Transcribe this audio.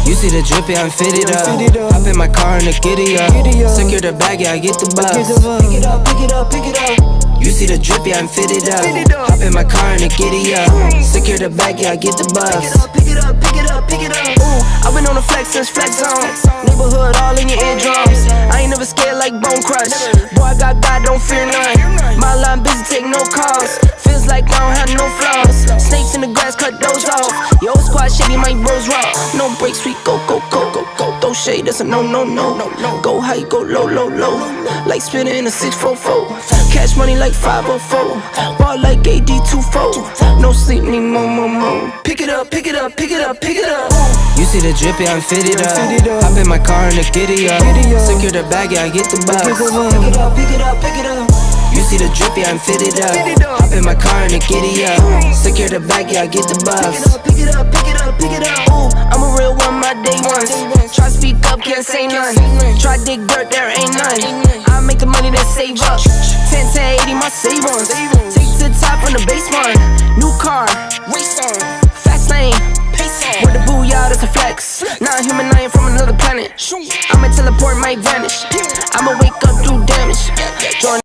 You see the drip, yeah, I'm fitted up. Hop in my car and the giddy up. Secure the bag, yeah, I get the bus. Pick it up, pick it up, pick it up. You see the drip, yeah, I'm fitted up. Hop in my car and the giddy up. Secure the bag, yeah, I get the bus. Pick it up, pick it up, pick it up. Ooh, I've been on the flex since flex zone. Neighborhood all in your eardrums. I ain't never scared like Bone Crush. Boy, I got God, don't fear none. My line busy, take no calls. Feels like I don't have no flaws. Snakes in the grass, cut those off. Your old squad shady, my bros raw. No breaks, we go, go, go, go, go. Throw shade, that's a no, no, no. Go high, go low, low, low. Like spinning in a 644. Cash money like 504. Ball like AD24. No sleep, need more, more, more. Pick it up, pick it up, pick it up, pick it up. You see the drip, yeah, I'm fitted up. Hop in my car and the giddy up. Secure the bag, yeah, I get the bus. Pick it up, pick it up, pick it up. You see the drip, yeah, I'm fitted up. Hop in my car and the giddy up. Secure the bag, yeah, I get the bus. Pick it up, pick it up, pick it up. Ooh, I'm a real one, my day ones. Try speak up, can't say none. Try dig dirt, there ain't none. I make the money that save up. 10 to 80, my save ones. Take to the top on the base one. New car, race on. Fast lane, pace on. With the booyah, that's a flex. Not a human, I ain't from another planet. I'ma teleport, might vanish.